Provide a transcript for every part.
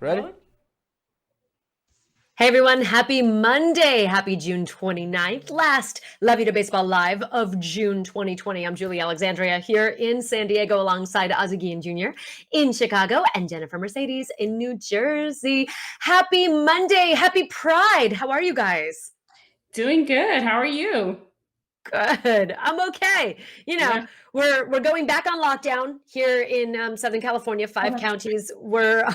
Ready? Hey everyone, happy Monday. Happy June 29th. Last La Vida Baseball Live of June 2020. I'm Julie Alexandria here in San Diego alongside Ozzie Guillen Jr. in Chicago and Jennifer Mercedes in New Jersey. Happy Monday. Happy Pride. How are you guys? Doing good. How are you? Good. I'm okay. You know, Yeah. we're going back on lockdown here in Southern California. Five counties were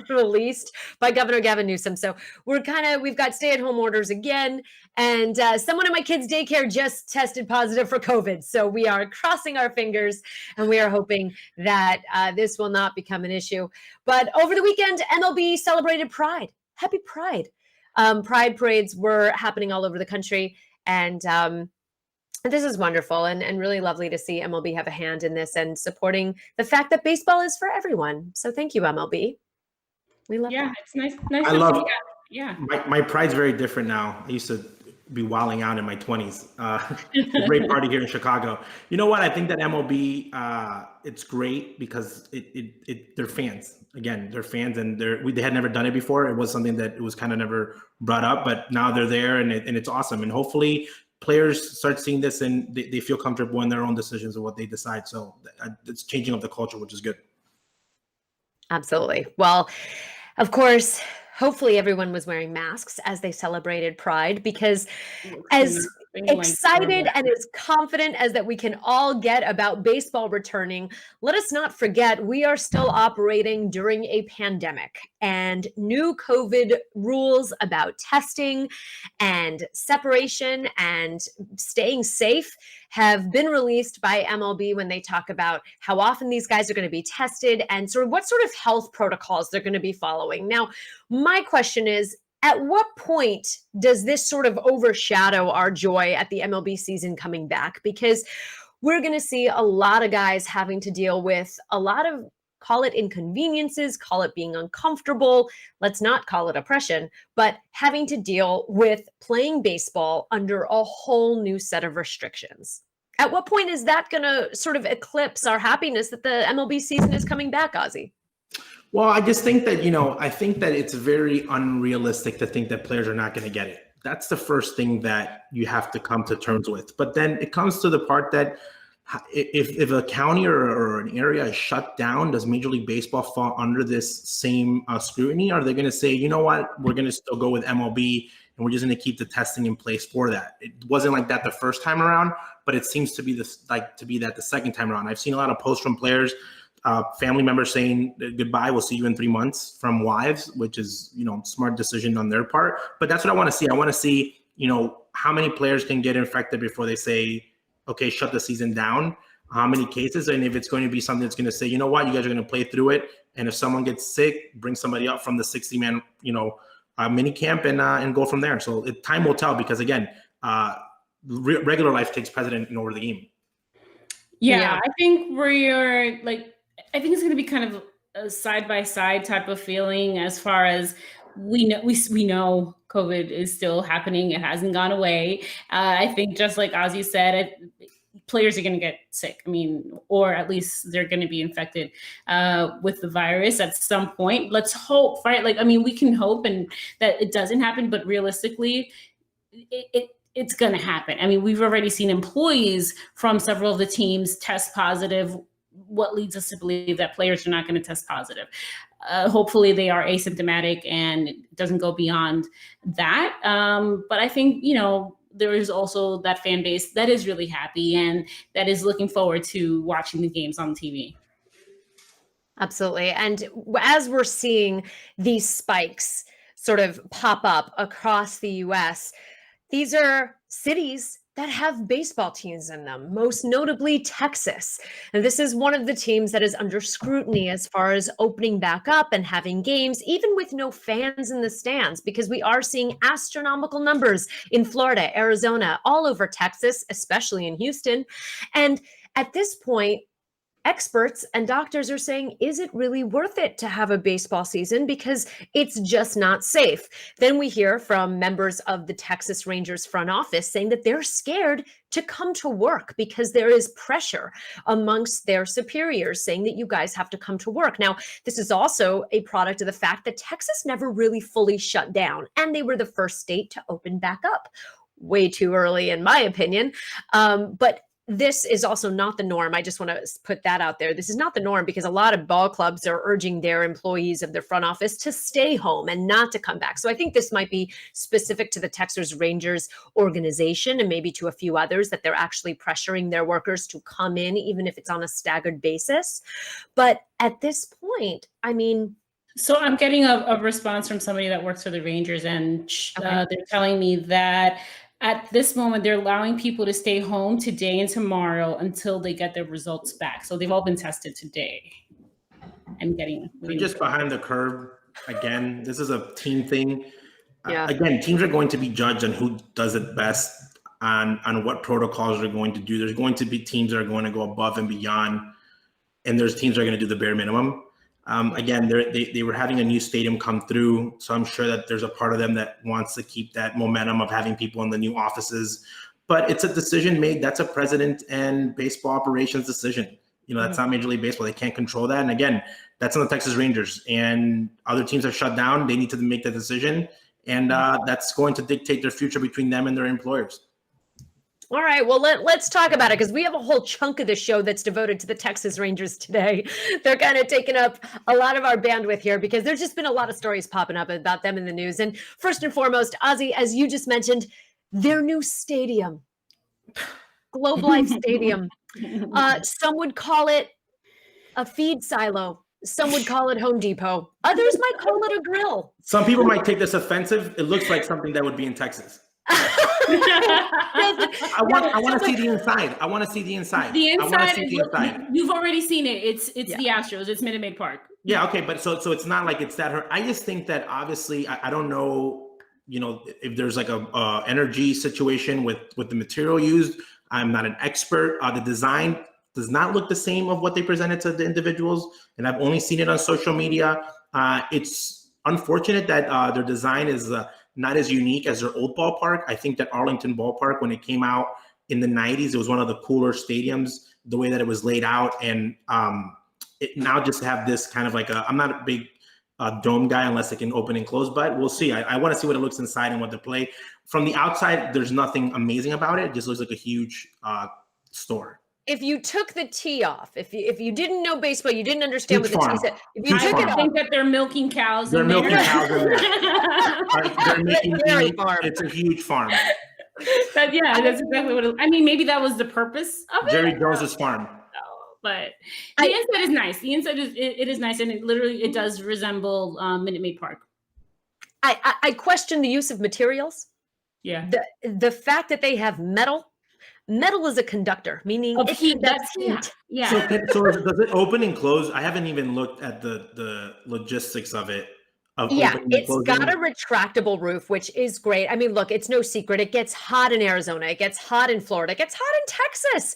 released by Governor Gavin Newsom. So we've got stay-at-home orders again. And someone in my kids' daycare just tested positive for COVID. So we are crossing our fingers and we are hoping that this will not become an issue. But over the weekend, MLB celebrated Pride. Happy Pride. Pride parades were happening all over the country. And this is wonderful and really lovely to see MLB have a hand in this and supporting the fact that baseball is for everyone. So thank you, MLB. We love Yeah, that. it's nice I to see love that. Yeah. my pride's very different now. I used to be wilding out in my 20s. It's a great party here in Chicago. You know what? I think that MLB, it's great because they're fans. Again, they're fans, and they had never done it before. It was something that it was kind of never brought up, but now they're there, and it's awesome. And hopefully, players start seeing this and they feel comfortable in their own decisions of what they decide. So it's changing up the culture, which is good. Absolutely. Well, of course, hopefully everyone was wearing masks as they celebrated Pride because as excited and as confident as that we can all get about baseball returning, let us not forget we are still operating during a pandemic and new COVID rules about testing and separation and staying safe have been released by MLB when they talk about how often these guys are going to be tested and sort of what sort of health protocols they're going to be following. Now, my question is, at what point does this sort of overshadow our joy at the MLB season coming back? Because we're going to see a lot of guys having to deal with a lot of, call it inconveniences, call it being uncomfortable. Let's not call it oppression, but having to deal with playing baseball under a whole new set of restrictions. At what point is that going to sort of eclipse our happiness that the MLB season is coming back, Ozzie? Well, I just think that, I think that it's very unrealistic to think that players are not going to get it. That's the first thing that you have to come to terms with. But then it comes to the part that if a county or an area is shut down, does Major League Baseball fall under this same scrutiny? Are they going to say, you know what, we're going to still go with MLB and we're just going to keep the testing in place for that? It wasn't like that the first time around, but it seems to be that the second time around. I've seen a lot of posts from players, family members saying goodbye, we'll see you in 3 months from wives, which is, smart decision on their part. But that's what I want to see. I want to see, how many players can get infected before they say, okay, shut the season down, how many cases, and if it's going to be something that's going to say, you know what, you guys are going to play through it. And if someone gets sick, bring somebody up from the 60-man, mini camp and go from there. So time will tell because, again, regular life takes precedent over the game. Yeah, I think I think it's going to be kind of a side-by-side type of feeling as far as we know COVID is still happening. It hasn't gone away. I think just like Ozzie said, players are going to get sick. I mean, or at least they're going to be infected with the virus at some point. Let's hope, right? We can hope and that it doesn't happen, but realistically, it's going to happen. I mean, we've already seen employees from several of the teams test positive. What leads us to believe that players are not going to test positive? Hopefully they are asymptomatic and it doesn't go beyond that. But I think, there is also that fan base that is really happy and that is looking forward to watching the games on TV. Absolutely. And as we're seeing these spikes sort of pop up across the US, these are cities that have baseball teams in them, most notably Texas. And this is one of the teams that is under scrutiny as far as opening back up and having games, even with no fans in the stands, because we are seeing astronomical numbers in Florida, Arizona, all over Texas, especially in Houston. And at this point, experts and doctors are saying, is it really worth it to have a baseball season? Because it's just not safe. Then we hear from members of the Texas Rangers front office saying that they're scared to come to work because there is pressure amongst their superiors saying that you guys have to come to work. Now, this is also a product of the fact that Texas never really fully shut down, and they were the first state to open back up. Way too early, in my opinion. But this is also not the norm. I just want to put that out there. This is not the norm because a lot of ball clubs are urging their employees of their front office to stay home and not to come back. So I think this might be specific to the Texas Rangers organization and maybe to a few others, that they're actually pressuring their workers to come in, even if it's on a staggered basis. But at this point, I mean, so I'm getting a response from somebody that works for the Rangers, and they're telling me that at this moment, they're allowing people to stay home today and tomorrow until they get their results back. So they've all been tested today. They're just behind the curve. Again, this is a team thing. Yeah. Again, teams are going to be judged on who does it best, on what protocols they're going to do. There's going to be teams that are going to go above and beyond, and there's teams that are going to do the bare minimum. Again, they were having a new stadium come through, so I'm sure that there's a part of them that wants to keep that momentum of having people in the new offices. But it's a decision made. That's a president and baseball operations decision. That's not Major League Baseball. They can't control that. And again, that's on the Texas Rangers. And other teams have shut down. They need to make the decision. And that's going to dictate their future between them and their employers. All right, well, let's talk about it, because we have a whole chunk of the show that's devoted to the Texas Rangers today. They're kind of taking up a lot of our bandwidth here because there's just been a lot of stories popping up about them in the news. And first and foremost, Ozzy, as you just mentioned, their new stadium, Globe Life Stadium. Some would call it a feed silo. Some would call it Home Depot. Others might call it a grill. Some people might take this offensive. It looks like something that would be in Texas. I want to see the inside. I want to see the inside. The inside. You've already seen it. It's the Astros. It's Minute Maid Park. Yeah. Okay. But so it's not like it's that. I just think that obviously I don't know. If there's like a energy situation with the material used. I'm not an expert. The design does not look the same of what they presented to the individuals, and I've only seen it on social media. It's unfortunate that their design is not as unique as their old ballpark. I think that Arlington Ballpark, when it came out in the 90s, it was one of the cooler stadiums, the way that it was laid out. And it now just have this kind of like I'm not a big dome guy unless it can open and close, but we'll see. I want to see what it looks inside and what they play. From the outside, there's nothing amazing about it. It just looks like a huge store. If you took the T off, if you didn't know baseball, you didn't understand what the T said. If you took it, I think that they're milking cows. They're milking cows in there. They're making dairy farm. It's a huge farm. That's exactly what maybe that was the purpose of it. Jerry Jones's farm. But the inside is nice. The inside is nice, and it does resemble Minute Maid Park. I question the use of materials. Yeah. The fact that they have metal. Metal is a conductor, meaning of heat. That's heat. Yeah. So does it open and close? I haven't even looked at the logistics of it. It's got a retractable roof, which is great. I mean, look, it's no secret. It gets hot in Arizona. It gets hot in Florida. It gets hot in Texas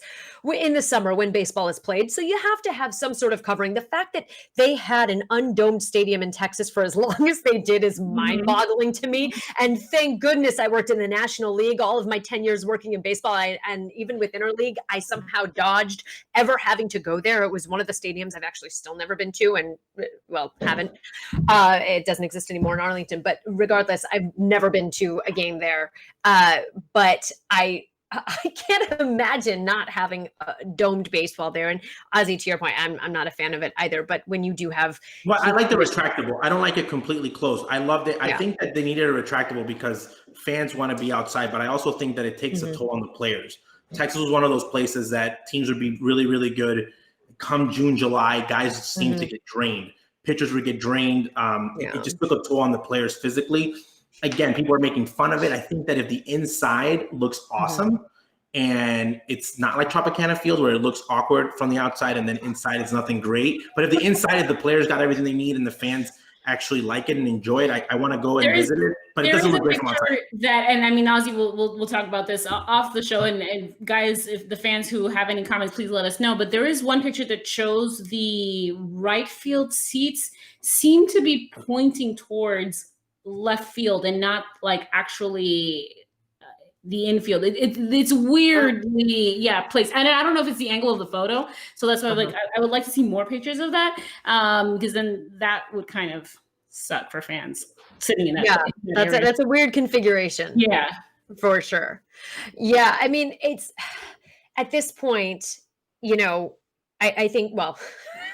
in the summer when baseball is played. So you have to have some sort of covering. The fact that they had an undomed stadium in Texas for as long as they did is mind-boggling to me. And thank goodness I worked in the National League. All of my 10 years working in baseball, and even with Interleague, I somehow dodged ever having to go there. It was one of the stadiums I've actually still never been to, and haven't. It doesn't exist anymore in Arlington, but regardless, I've never been to a game there. But I can't imagine not having domed baseball there. And Ozzy, to your point, I'm not a fan of it either. But when you do have, well, I like the retractable. I don't like it completely closed. I loved it. I think that they needed a retractable because fans want to be outside. But I also think that it takes a toll on the players. Texas was one of those places that teams would be really, really good. Come June, July, guys seem to get drained. Pitchers would get drained. It just took a toll on the players physically. Again, people are making fun of it. I think that if the inside looks awesome and it's not like Tropicana Field where it looks awkward from the outside and then inside it's nothing great. But if the inside, if the players got everything they need and the fans actually like it and enjoy it. I want to go and visit it, but it doesn't look great from outside. That, and I mean, Ozzy, we'll talk about this off the show. And guys, if the fans who have any comments, please let us know. But there is one picture that shows the right field seats seem to be pointing towards left field and not like actually the infield. It's weirdly placed, and I don't know if it's the angle of the photo, so that's why I would like to see more pictures of that, because then that would kind of suck for fans sitting in that. That's a weird configuration. Yeah, for sure. Yeah, I mean, it's at this point, I think, well,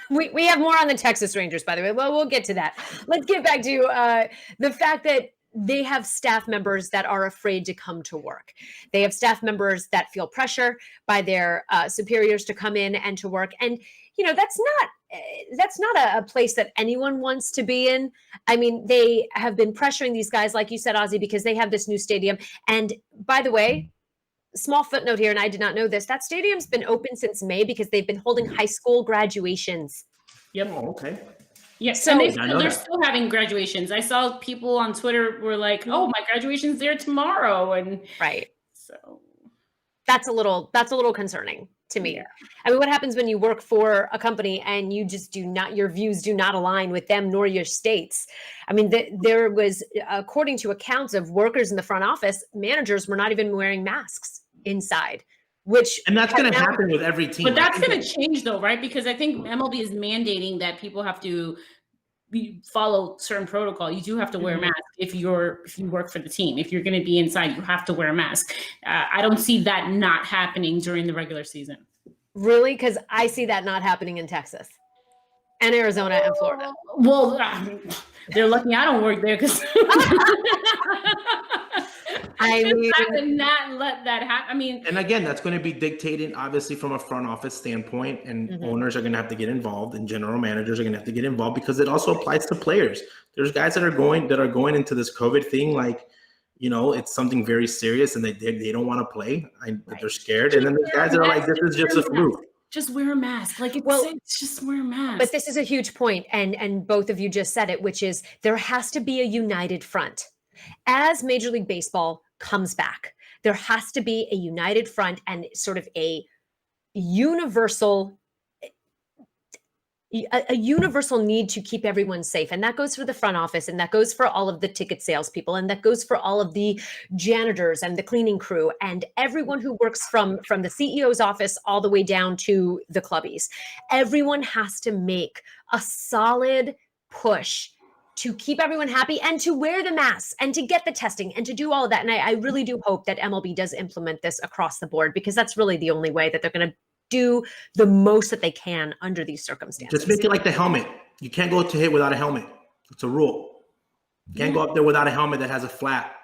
we have more on the Texas Rangers, by the way. Well, we'll get to that. Let's get back to the fact that they have staff members that are afraid to come to work. They have staff members that feel pressure by their superiors to come in and to work. And, that's not a place that anyone wants to be in. I mean, they have been pressuring these guys, like you said, Ozzy, because they have this new stadium. And by the way, small footnote here, and I did not know this, that stadium's been open since May because they've been holding high school graduations. Yep. Oh, okay. Yes, so they're still having graduations. I saw people on Twitter were like, "Oh, my graduation's there tomorrow," and right. So that's a little concerning to me. Yeah. I mean, what happens when you work for a company and you just your views do not align with them nor your states? I mean, there was, according to accounts of workers in the front office, managers were not even wearing masks inside. And that's going to happen with every team. But that's going to change though, right? Because I think MLB is mandating that people have to follow certain protocol. You do have to wear a mask if you work for the team. If you're going to be inside, you have to wear a mask. I don't see that not happening during the regular season. Really? Because I see that not happening in Texas and Arizona and Florida. Well, they're lucky I don't work there because I mean, I would not let that happen. I mean, and again, that's going to be dictated obviously from a front office standpoint, and owners are going to have to get involved, and general managers are going to have to get involved, because it also applies to players. There's guys that are going into this COVID thing like, it's something very serious, and they don't want to play. They're scared, and then there's guys that are like, this is just a fluke. Just wear a mask. It's just wear a mask. But this is a huge point, and both of you just said it, which is there has to be a united front. As Major League Baseball comes back, there has to be a united front and sort of a universal need to keep everyone safe. And that goes for the front office, and that goes for all of the ticket salespeople, and that goes for all of the janitors and the cleaning crew and everyone who works from the CEO's office all the way down to the clubbies. Everyone has to make a solid push to keep everyone happy and to wear the masks and to get the testing and to do all of that. And I really do hope that MLB does implement this across the board, because that's really the only way that they're going to do the most that they can under these circumstances. Just make it like the helmet. You can't go to hit without a helmet. It's a rule. You can't go up there without a helmet that has a flap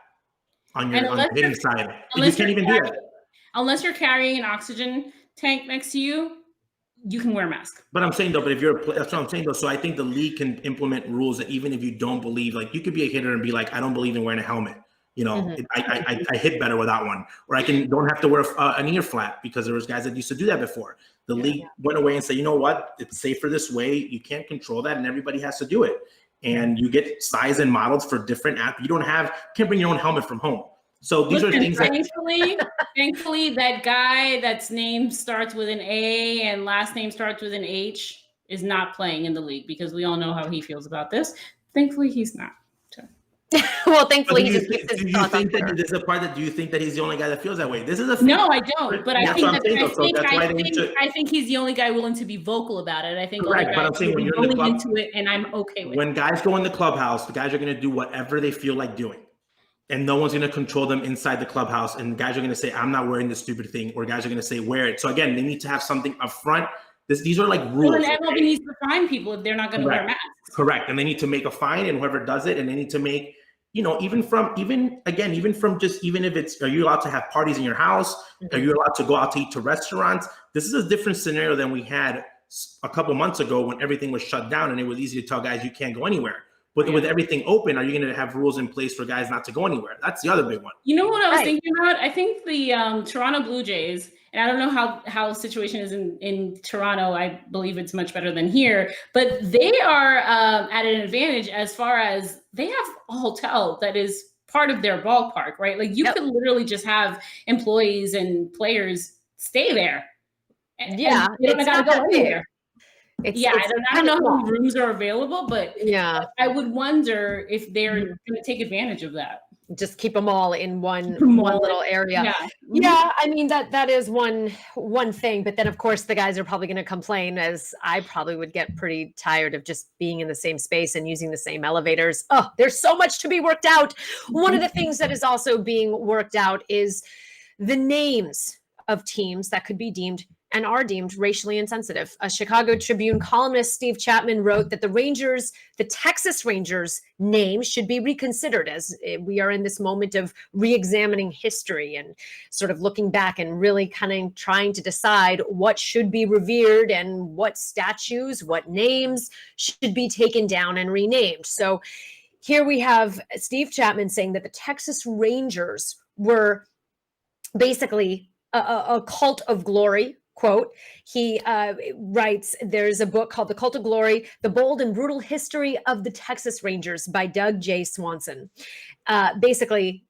on the hitting side. You can't even do that. Unless you're carrying an oxygen tank next to you, you can wear a mask. But I'm saying though, that's what I'm saying though. So I think the league can implement rules that even if you don't believe, like you could be a hitter and be like, I don't believe in wearing a helmet. I hit better without one, or don't have to wear an ear flap, because there was guys that used to do that before. The league went away and said, you know what, it's safer this way. You can't control that, and everybody has to do it. And you get size and models for different apps. You can't bring your own helmet from home. So these are things thankfully, that guy that's name starts with an A and last name starts with an H is not playing in the league, because we all know how he feels about this. Thankfully, he's not. Well, thankfully, do you think that he's the only guy that feels that way? This is no, I don't. But I think he's the only guy willing to be vocal about it. I think correct. But I'm saying when you're in the club, into it, and I'm okay with it. When guys go in the clubhouse, the guys are going to do whatever they feel like doing, and no one's going to control them inside the clubhouse. And guys are going to say, "I'm not wearing this stupid thing," or guys are going to say, "Wear it." So again, they need to have something up front. These are like rules. Well, and MLB needs to fine people if they're not going to wear masks. Correct, and they need to make a fine, and whoever does it, and they need to make. Even if it's, are you allowed to have parties in your house? Are you allowed to go out to eat to restaurants? This is a different scenario than we had a couple months ago when everything was shut down and it was easy to tell guys you can't go anywhere. But with everything open, are you going to have rules in place for guys not to go anywhere? That's the other big one. You know what I was thinking about? I think the Toronto Blue Jays, and I don't know how the situation is in Toronto. I believe it's much better than here, but they are at an advantage as far as they have a hotel that is part of their ballpark, right? Like you could literally just have employees and players stay there. Yeah, and they don't gotta go anywhere. I don't know how rooms are available, but I would wonder if they're going to take advantage of that. Just keep them all in one little area. Yeah. I mean, that is one thing, but then of course the guys are probably going to complain, as I probably would get pretty tired of just being in the same space and using the same elevators. Oh, there's so much to be worked out. One of the things that is also being worked out is the names of teams that could be deemed and are deemed racially insensitive. A Chicago Tribune columnist, Steve Chapman, wrote that the Texas Rangers name should be reconsidered, as we are in this moment of re-examining history and sort of looking back and really kind of trying to decide what should be revered and what statues, what names should be taken down and renamed. So here we have Steve Chapman saying that the Texas Rangers were basically a cult of glory. Quote, he writes, there's a book called The Cult of Glory, The Bold and Brutal History of the Texas Rangers by Doug J. Swanson. Basically,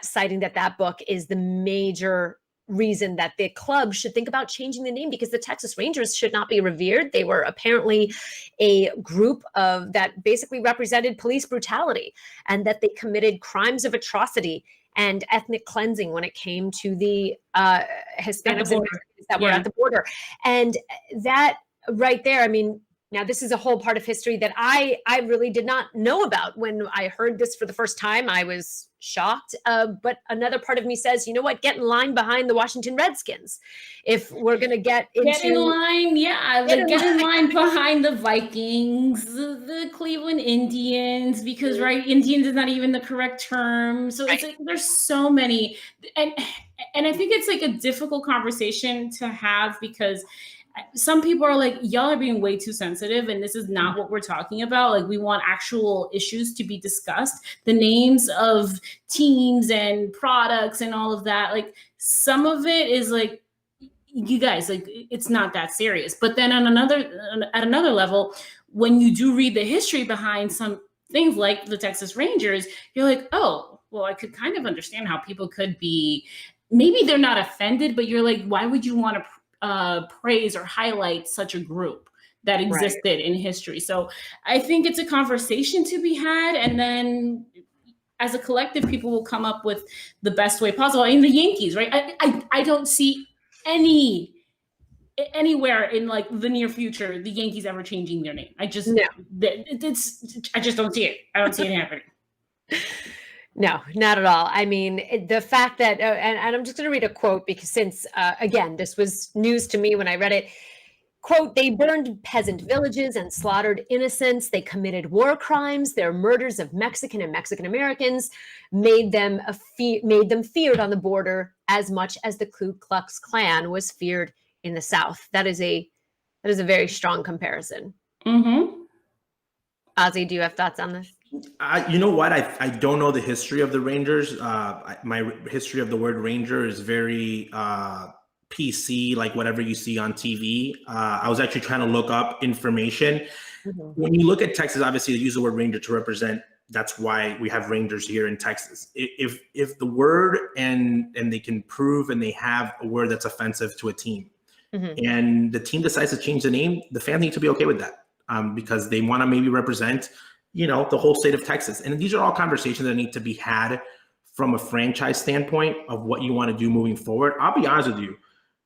citing that book is the major reason that the club should think about changing the name, because the Texas Rangers should not be revered. They were apparently a group that basically represented police brutality, and that they committed crimes of atrocity and ethnic cleansing when it came to the Hispanics and Mexicans that were at the border. And that right there, I mean, now this is a whole part of history that I really did not know about. When I heard this for the first time, I was shocked. But another part of me says, you know what, get in line behind the Washington Redskins. If we're going to get in line, get in line behind the Vikings, the Cleveland Indians, because Indians is not even the correct term. So it's like, there's so many. And I think it's like a difficult conversation to have, because some people are like, y'all are being way too sensitive, and this is not what we're talking about. Like, we want actual issues to be discussed. The names of teams and products and all of that, like, some of it is like, you guys, like, it's not that serious. But then at another level, when you do read the history behind some things like the Texas Rangers, you're like, oh, well, I could kind of understand how people could be, maybe they're not offended, but you're like, why would you want to praise or highlight such a group that existed in history? So I think it's a conversation to be had, and then as a collective, people will come up with the best way possible. I mean, the Yankees, right? I don't see anywhere in like the near future the Yankees ever changing their name. I just don't see it. I don't see it happening. No, not at all. I mean, the fact that, and I'm just going to read a quote, because since, again, this was news to me when I read it. Quote, they burned peasant villages and slaughtered innocents. They committed war crimes. Their murders of Mexican and Mexican Americans made them feared on the border as much as the Ku Klux Klan was feared in the South. That is a very strong comparison. Mm-hmm. Ozzy, do you have thoughts on this? You know what? I don't know the history of the Rangers. My history of the word Ranger is very PC, like whatever you see on TV. I was actually trying to look up information. Mm-hmm. When you look at Texas, obviously they use the word Ranger to represent. That's why we have Rangers here in Texas. If the word and they can prove and they have a word that's offensive to a team, mm-hmm. and the team decides to change the name, the fans need to be okay with that, because they want to maybe represent, the whole state of Texas. And these are all conversations that need to be had from a franchise standpoint of what you want to do moving forward. I'll be honest with you,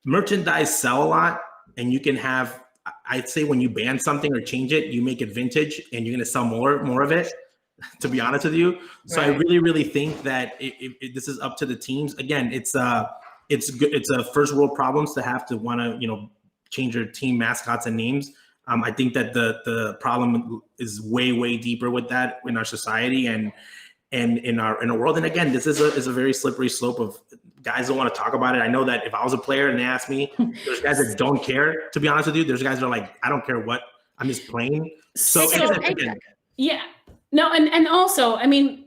merchandise sell a lot, and you can have, I'd say when you ban something or change it, you make it vintage and you're going to sell more of it, to be honest with you. So right. I really, really think that this is up to the teams. Again, it's a first world problems to have to want to, change your team mascots and names. I think that the problem is way, way deeper with that in our society and in our world. And again, this is a very slippery slope of guys don't want to talk about it. I know that if I was a player and they asked me, there's guys that don't care, to be honest with you. There's guys that are like, I don't care what, I'm just playing. So again, yeah. No, and also, I mean,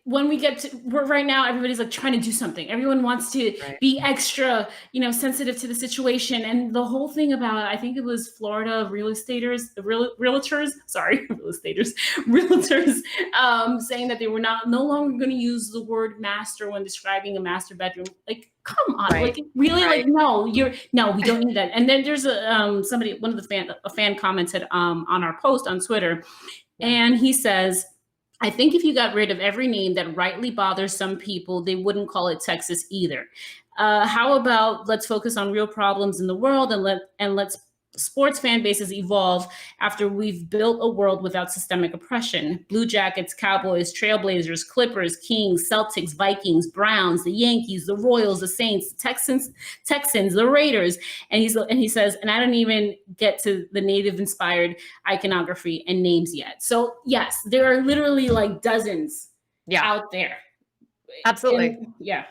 when we get to right now, everybody's like trying to do something. Everyone wants to be extra, sensitive to the situation. And the whole thing about, I think it was Florida realtors, sorry, realtors, saying that they were no longer going to use the word master when describing a master bedroom. Like, come on, like really, like no, we don't need that. And then there's a fan commented on our post on Twitter. And he says, I think if you got rid of every name that rightly bothers some people, they wouldn't call it Texas either. How about let's focus on real problems in the world and let's sports fan bases evolve after we've built a world without systemic oppression. Blue Jackets, Cowboys, Trailblazers, Clippers, Kings, Celtics, Vikings, Browns, the Yankees, the Royals, the Saints, Texans, the Raiders. And he says, and I don't even get to the native inspired iconography and names yet. So yes, there are literally like dozens out there. Absolutely. And, yeah.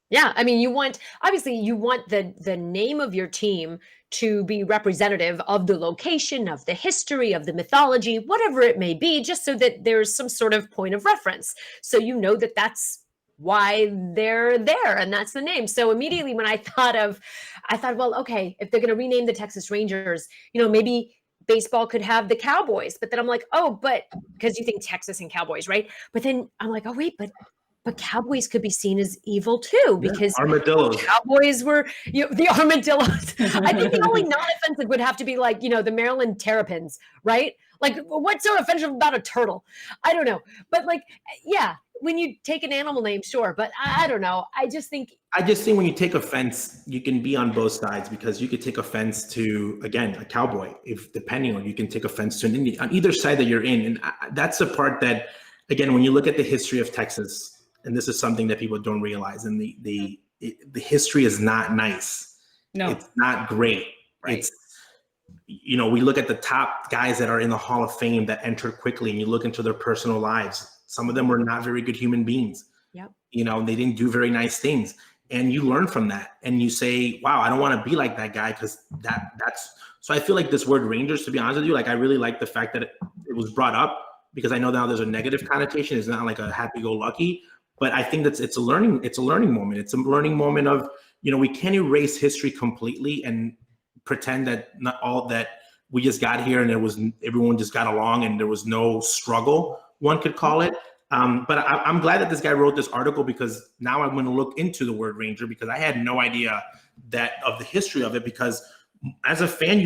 Yeah, I mean, you want the name of your team to be representative of the location, of the history, of the mythology, whatever it may be, just so that there's some sort of point of reference. So you know that that's why they're there and that's the name. So immediately when I thought, well, okay, if they're going to rename the Texas Rangers, maybe baseball could have the Cowboys. But then I'm like, oh, but because you think Texas and Cowboys, right? But then I'm like, oh, wait, but Cowboys could be seen as evil too, because armadillos. Cowboys were the armadillos. I think the only non-offensive would have to be like, the Maryland Terrapins, right? Like, what's so offensive about a turtle? I don't know. But like, yeah, when you take an animal name, sure. But I don't know. I just think when you take offense, you can be on both sides, because you could take offense to, again, a cowboy, if depending on, you can take offense to an Indian, on either side that you're in. And that's the part that, again, when you look at the history of Texas, and this is something that people don't realize, and the history is not nice. No, it's not great. Right. It's, we look at the top guys that are in the Hall of Fame that entered quickly, and you look into their personal lives. Some of them were not very good human beings. Yep. They didn't do very nice things. And you learn from that, and you say, wow, I don't want to be like that guy, because that's, so I feel like this word Rangers, to be honest with you, like, I really like the fact that it was brought up, because I know now there's a negative connotation. It's not like a happy-go-lucky. But I think it's a learning moment. It's a learning moment of, we can't erase history completely and pretend that not all that we just got here and everyone just got along and there was no struggle, one could call it. But I'm glad that this guy wrote this article, because now I'm going to look into the word Ranger, because I had no idea of the history of it. Because as a fan,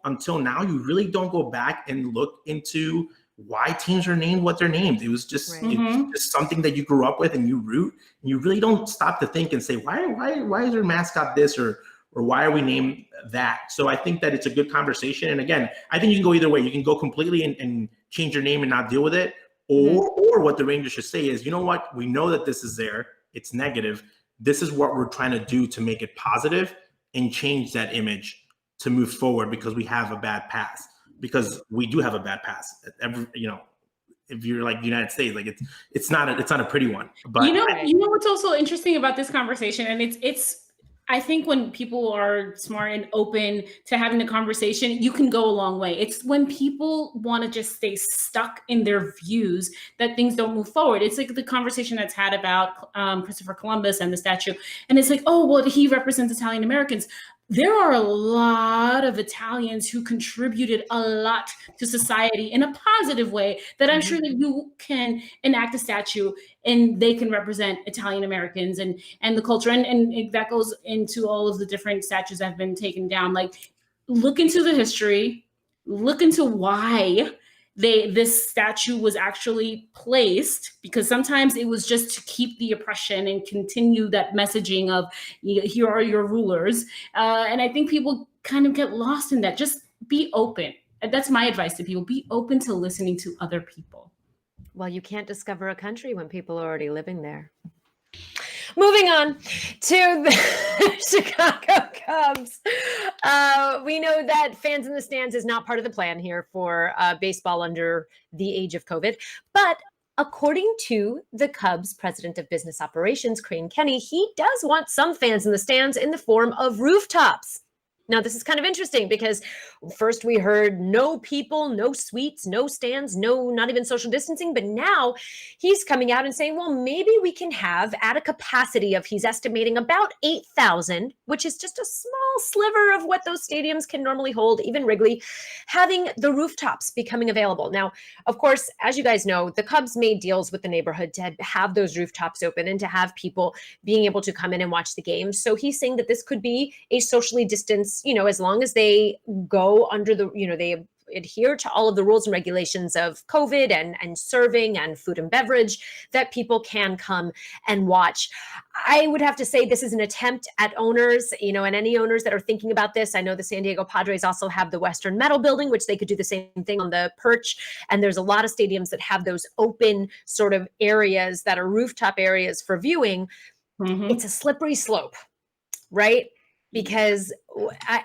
until now, you really don't go back and look into why teams are named what they're named. It was just, just something that you grew up with and you root, and you really don't stop to think and say, why is your mascot this, or why are we named that? So I think that it's a good conversation. And again, I think you can go either way. You can go completely and change your name and not deal with it. Or what the Rangers should say is, you know what? We know that this is there. It's negative. This is what we're trying to do to make it positive and change that image to move forward, because we have a bad past. Because we do have a bad past. If you're like the United States, like it's not a pretty one. But you know what's also interesting about this conversation, and it's I think when people are smart and open to having the conversation, you can go a long way. It's when people want to just stay stuck in their views that things don't move forward. It's like the conversation that's had about Christopher Columbus and the statue, and it's like, oh, well, he represents Italian Americans. There are a lot of Italians who contributed a lot to society in a positive way that I'm sure that you can enact a statue and they can represent Italian Americans and the culture. And that goes into all of the different statues that have been taken down. Like, look into the history, look into why this statue was actually placed, because sometimes it was just to keep the oppression and continue that messaging of, here are your rulers. And I think people kind of get lost in that. Just be open. That's my advice to people. Be open to listening to other people. Well, you can't discover a country when people are already living there. Moving on to the Chicago Cubs. We know that fans in the stands is not part of the plan here for baseball under the age of COVID. But according to the Cubs president of business operations, Crane Kenny, he does want some fans in the stands in the form of rooftops. Now, this is kind of interesting because first we heard no people, no suites, no stands, no, not even social distancing. But now he's coming out and saying, well, maybe we can have at a capacity of, he's estimating about 8,000, which is just a small sliver of what those stadiums can normally hold, even Wrigley, having the rooftops becoming available. Now, of course, as you guys know, the Cubs made deals with the neighborhood to have those rooftops open and to have people being able to come in and watch the game. So he's saying that this could be a socially distanced, as long as they go under the, they adhere to all of the rules and regulations of COVID and serving and food and beverage, that people can come and watch. I would have to say this is an attempt at owners, and any owners that are thinking about this. I know the San Diego Padres also have the Western Metal Building, which they could do the same thing on the Perch. And there's a lot of stadiums that have those open sort of areas that are rooftop areas for viewing. Mm-hmm. It's a slippery slope, right? Because,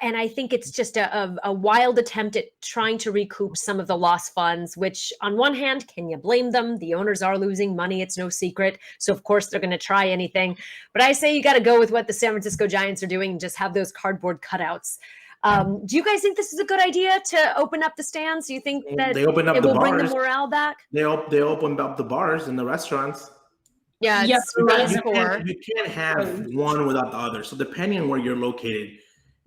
and I think it's just a wild attempt at trying to recoup some of the lost funds, which on one hand, can you blame them? The owners are losing money. It's no secret. So of course they're going to try anything, but I say you got to go with what the San Francisco Giants are doing and just have those cardboard cutouts. Do you guys think this is a good idea to open up the stands? Do you think that they open up it will bars. Bring the morale back? They opened up the bars and the restaurants. Yeah, you can't have one without the other. So depending on where you're located,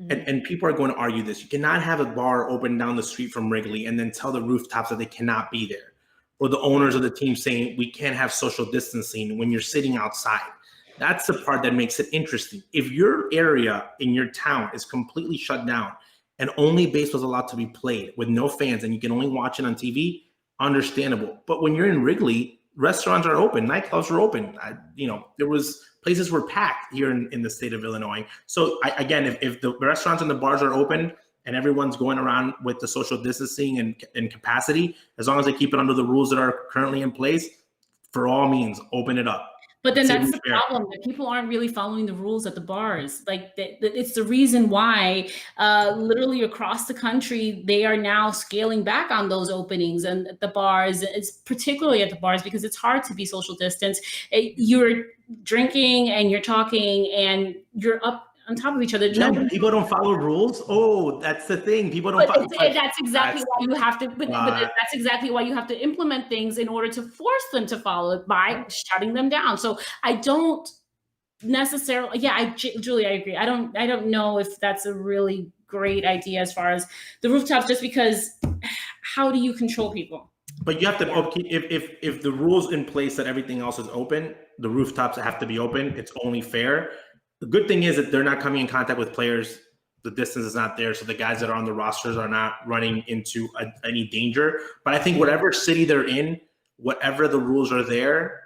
and people are going to argue this, you cannot have a bar open down the street from Wrigley and then tell the rooftops that they cannot be there. Or the owners of the team saying we can't have social distancing when you're sitting outside. That's the part that makes it interesting. If your area in your town is completely shut down and only baseball is allowed to be played with no fans and you can only watch it on TV, understandable. But when you're in Wrigley, restaurants are open, nightclubs are open. There was places were packed here in the state of Illinois. So again, if the restaurants and the bars are open and everyone's going around with the social distancing and capacity, as long as they keep it under the rules that are currently in place, for all means, open it up. But then that's the problem, that people aren't really following the rules at the bars. Like it's the reason why literally across the country, they are now scaling back on those openings and the bars. It's particularly at the bars because it's hard to be social distance. You're drinking and you're talking and you're up on top of each other. People don't follow rules. Oh, that's the thing. People don't follow. That's exactly why you have to. But that's exactly why you have to implement things in order to force them to follow it by shutting them down. So I don't necessarily. Yeah, Julie, I agree. I don't know if that's a really great idea as far as the rooftops. Just because, how do you control people? But you have to if the rules in place that everything else is open, the rooftops have to be open. It's only fair. The good thing is that they're not coming in contact with players. The distance is not there. So the guys that are on the rosters are not running into any danger. But I think whatever city they're in, whatever the rules are there,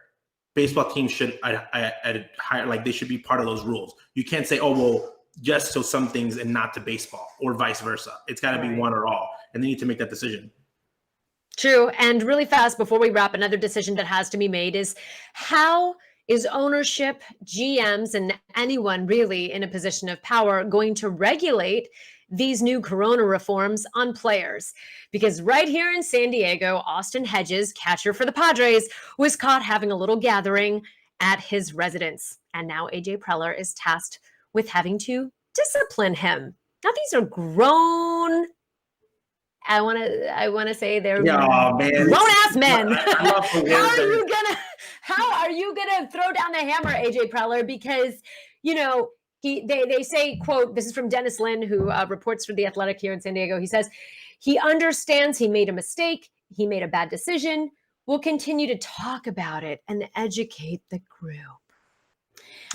baseball teams should they should be part of those rules. You can't say, oh, well, just so some things and not to baseball or vice versa. It's got to be one or all. And they need to make that decision. True. And really fast before we wrap, another decision that has to be made is how is ownership, GMs, and anyone really in a position of power going to regulate these new corona reforms on players? Because right here in San Diego, Austin Hedges, catcher for the Padres, was caught having a little gathering at his residence. And now AJ Preller is tasked with having to discipline him. Now, these are grown. I want to say they're grown-ass men. How are you gonna throw down the hammer, AJ Preller? Because they say, quote, this is from Dennis Lin, who reports for The Athletic here in San Diego. He says he understands he made a mistake. He made a bad decision. We'll continue to talk about it and educate the group.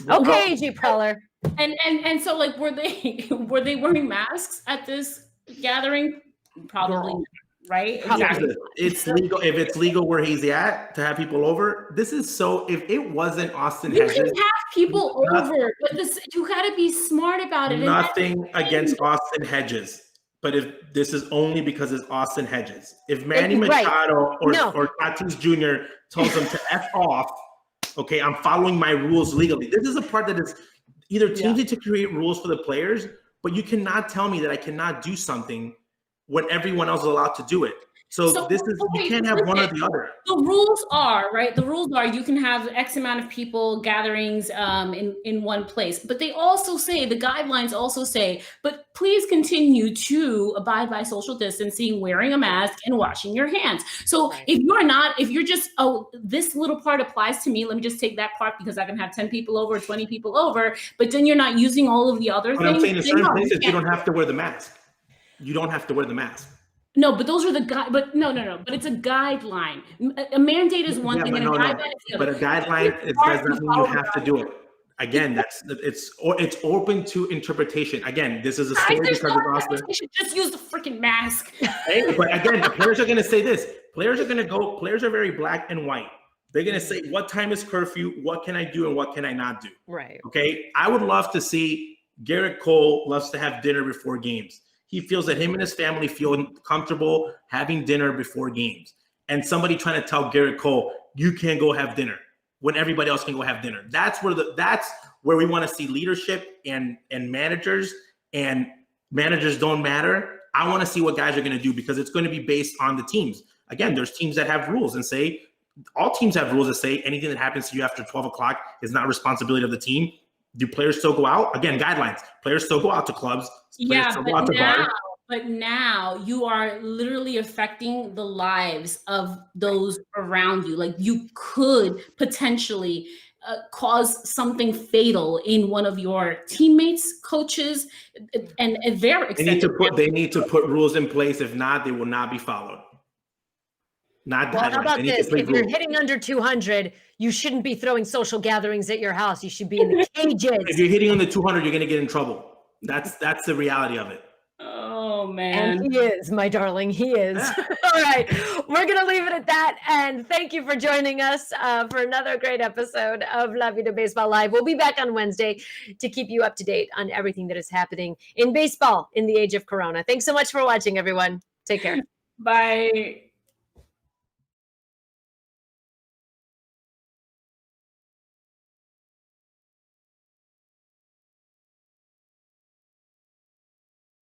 Okay, AJ Preller. And so like were they wearing masks at this gathering? Probably not, right? Exactly. It's legal if it's legal where he's at to have people over. This is so. If it wasn't Austin Hedges, you can have people over, but you got to be smart about it. Nothing against Austin Hedges, but if this is only because it's Austin Hedges, if Manny Machado or Tatis Jr. tells him to F off, okay, I'm following my rules legally. This is a part that is either teams need to create rules for the players, but you cannot tell me that I cannot do something when everyone else is allowed to do it. So this is, you can't have one or the other. The rules are, right? The rules are you can have X amount of people gatherings in one place. But they also say, the guidelines also say, but please continue to abide by social distancing, wearing a mask, and washing your hands. So if you're just, oh, this little part applies to me, let me just take that part because I can have 10 people over, 20 people over, but then you're not using all of the other things. I'm saying in certain places, you don't have to wear the mask. You don't have to wear the mask. No, but those are the but no. But it's a guideline. A mandate is one thing, and a guideline is the other. But a guideline does not mean you have to do it. Again, it's open to interpretation. Again, this is a story because you should just use the freaking mask. But again, the players are going to say this. Players are very black and white. They're going to say, what time is curfew? What can I do and what can I not do? Right. Okay. I would love to see Garrett Cole loves to have dinner before games. He feels that him and his family feel comfortable having dinner before games. And somebody trying to tell Garrett Cole, you can't go have dinner when everybody else can go have dinner. That's where we want to see leadership and managers, and managers don't matter. I want to see what guys are going to do because it's going to be based on the teams. Again, there's teams that have rules and say, all teams have rules that say anything that happens to you after 12 o'clock is not responsibility of the team. Do players still go out? Again, guidelines. Players still go out to clubs. But now you are literally affecting the lives of those around you. Like you could potentially cause something fatal in one of your teammates, coaches, and their extended They need to put rules in place. If not, they will not be followed. Not well, how about this? If you're hitting under 200, you shouldn't be throwing social gatherings at your house. You should be in the cages. If you're hitting under 200, you're going to get in trouble. That's the reality of it. Oh, man. And he is, my darling. He is. All right. We're going to leave it at that. And thank you for joining us for another great episode of La Vida Baseball Live. We'll be back on Wednesday to keep you up to date on everything that is happening in baseball in the age of Corona. Thanks so much for watching, everyone. Take care. Bye.